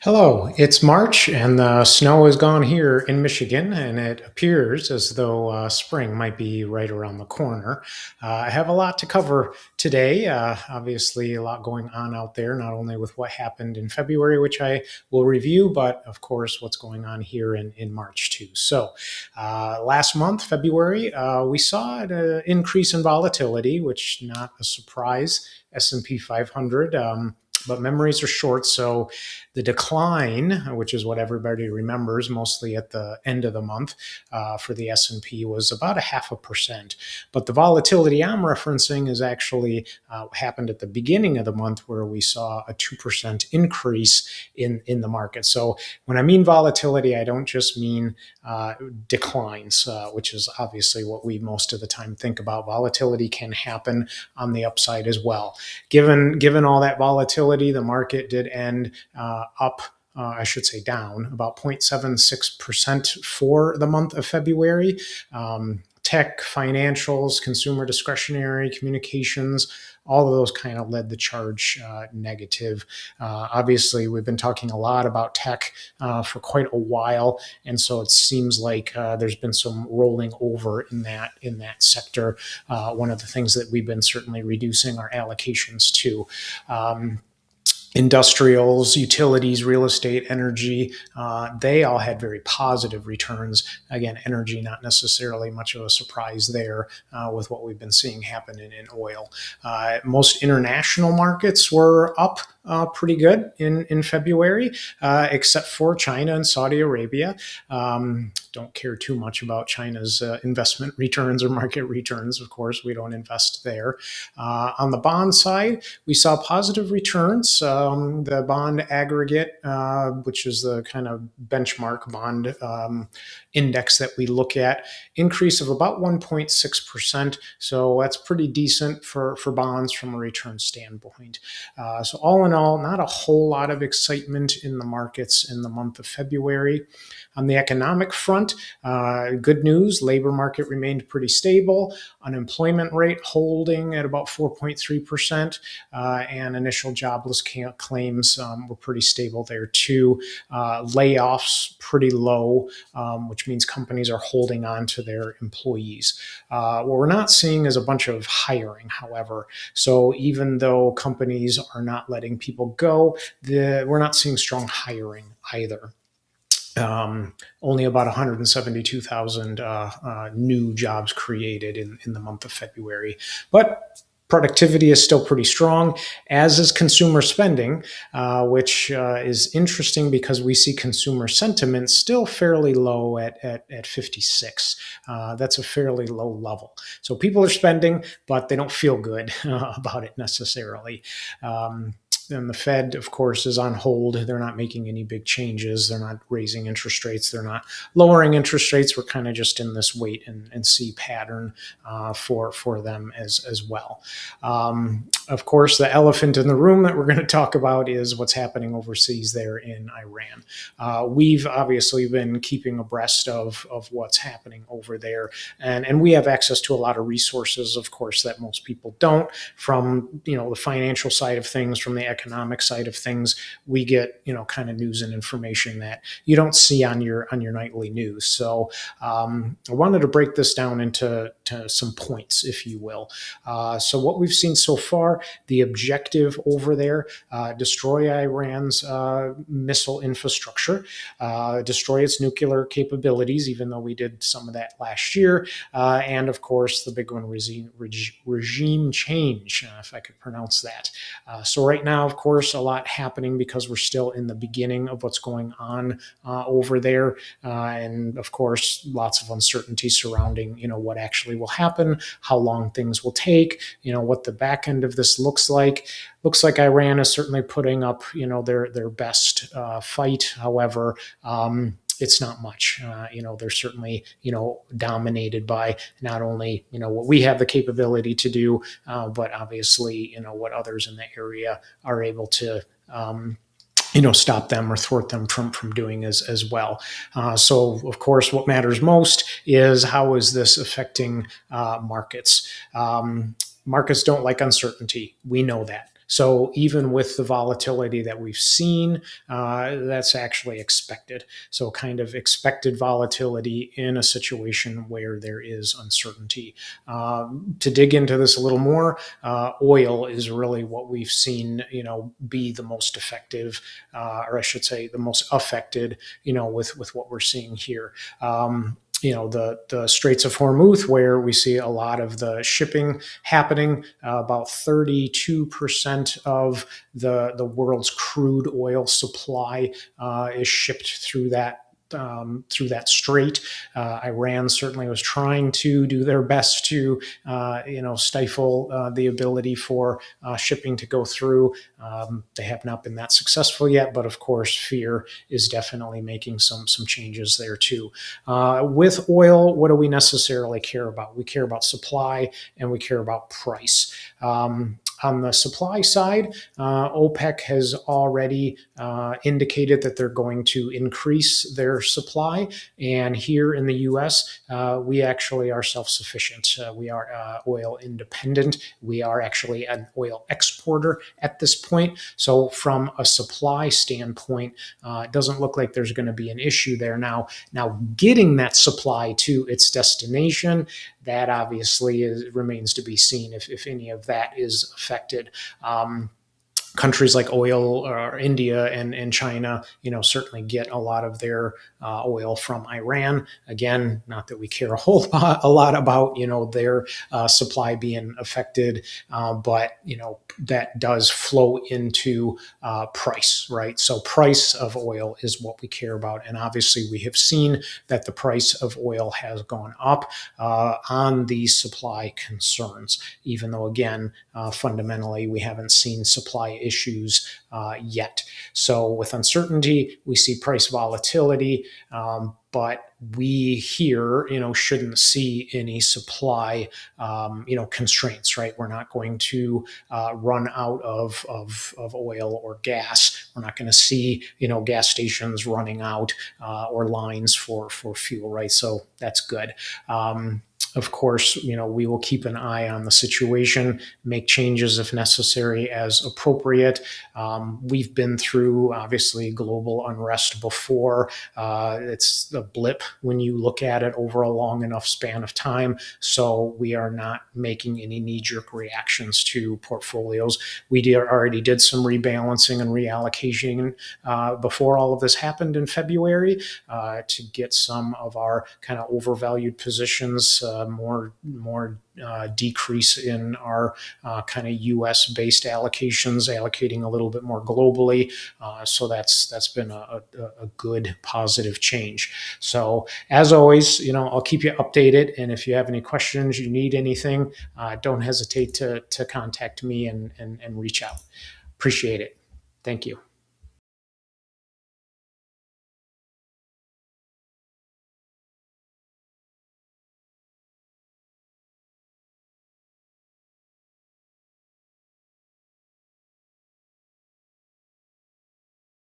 Hello, it's March and the snow is gone here in Michigan, and it appears as though spring might be right around the corner. I have a lot to cover today. Obviously, a lot going on out there, not only with what happened in February, which I will review, but of course, what's going on here in March too. So, last month, February, we saw an increase in volatility, which not a surprise. S&P 500. But memories are short, so the decline, which is what everybody remembers mostly at the end of the month for the S&P, was about a 0.5%. But the volatility I'm referencing is actually happened at the beginning of the month, where we saw a 2% increase in the market. So when I mean volatility, I don't just mean declines, which is obviously what we most of the time think about. Volatility can happen on the upside as well. Given all that volatility, the market did end up, I should say down, about 0.76% for the month of February. Tech, financials, consumer discretionary, communications, all of those kind of led the charge negative. Obviously, we've been talking a lot about tech for quite a while, and so it seems like there's been some rolling over in that sector. One of the things that we've been certainly reducing our allocations to. Industrials, utilities, real estate, energy, they all had very positive returns. Again, energy, not necessarily much of a surprise there with what we've been seeing happen in oil. Most international markets were up pretty good in February, except for China and Saudi Arabia. Don't care too much about China's investment returns or market returns. Of course, we don't invest there. On the bond side, we saw positive returns. The bond aggregate, which is the kind of benchmark bond index that we look at, increase of about 1.6%. So that's pretty decent for bonds from a return standpoint. So all in all, not a whole lot of excitement in the markets in the month of February. On the economic front, good news, labor market remained pretty stable, unemployment rate holding at about 4.3%, and initial jobless claims were pretty stable there too. Layoffs pretty low, which means companies are holding on to their employees. What we're not seeing is a bunch of hiring, however. So even though companies are not letting people go, we're not seeing strong hiring either. Only about 172,000 new jobs created in the month of February. But productivity is still pretty strong, as is consumer spending, which is interesting because we see consumer sentiment still fairly low at 56. That's a fairly low level. So people are spending, but they don't feel good about it necessarily. And the Fed, of course, is on hold. They're not making any big changes. They're not raising interest rates. They're not lowering interest rates. We're kind of just in this wait and see pattern for them as well. Of course, the elephant in the room that we're going to talk about is what's happening overseas there in Iran. We've obviously been keeping abreast of what's happening over there, and we have access to a lot of resources, of course, that most people don't. From the financial side of things, from the economic side of things, we get kind of news and information that you don't see on your nightly news. So I wanted to break this down into some points, if you will. So what we've seen so far, the objective over there: destroy Iran's missile infrastructure, destroy its nuclear capabilities, even though we did some of that last year, and of course the big one, regime change, if I could pronounce that. So right now, of course, a lot happening because we're still in the beginning of what's going on over there. And of course, lots of uncertainty surrounding, what actually will happen, how long things will take, what the back end of this looks like. Looks like Iran is certainly putting up, their best fight. However, it's not much. They're certainly, dominated by not only, what we have the capability to do, but obviously, what others in the area are able to, stop them or thwart them from doing as well. So, of course, what matters most is how is this affecting markets. Markets don't like uncertainty. We know that. So even with the volatility that we've seen, that's actually expected. So kind of expected volatility in a situation where there is uncertainty. To dig into this a little more, oil is really what we've seen, be the most effective, or I should say, the most affected, with what we're seeing here. The Straits of Hormuz, where we see a lot of the shipping happening. About 32% of the world's crude oil supply is shipped through that strait. Iran certainly was trying to do their best to, stifle the ability for shipping to go through. They have not been that successful yet, but of course, fear is definitely making some changes there too. With oil, what do we necessarily care about? We care about supply and we care about price. On the supply side, OPEC has already indicated that they're going to increase their supply. And here in the US, we actually are self sufficient. We are oil independent. We are actually an oil exporter at this point. So, from a supply standpoint, it doesn't look like there's going to be an issue there. Now, getting that supply to its destination, that obviously remains to be seen if any of that is affected. Countries like oil or India and China, certainly get a lot of their oil from Iran. Again, not that we care a lot about, their supply being affected, but, that does flow into price, right? So price of oil is what we care about. And obviously we have seen that the price of oil has gone up on these supply concerns, even though, again, fundamentally, we haven't seen supply issues yet. So with uncertainty, we see price volatility, but we here, shouldn't see any supply, constraints, right? We're not going to run out of oil or gas. We're not going to see, gas stations running out or lines for fuel, right? So that's good. Of course, we will keep an eye on the situation, make changes if necessary as appropriate. We've been through, obviously, global unrest before. It's a blip when you look at it over a long enough span of time. So we are not making any knee-jerk reactions to portfolios. We already did some rebalancing and reallocation before all of this happened in February to get some of our kind of overvalued positions more decrease in our kind of US based allocations, allocating a little bit more globally. So that's been a good positive change. So as always, I'll keep you updated. And if you have any questions, you need anything, don't hesitate to contact me and reach out. Appreciate it. Thank you.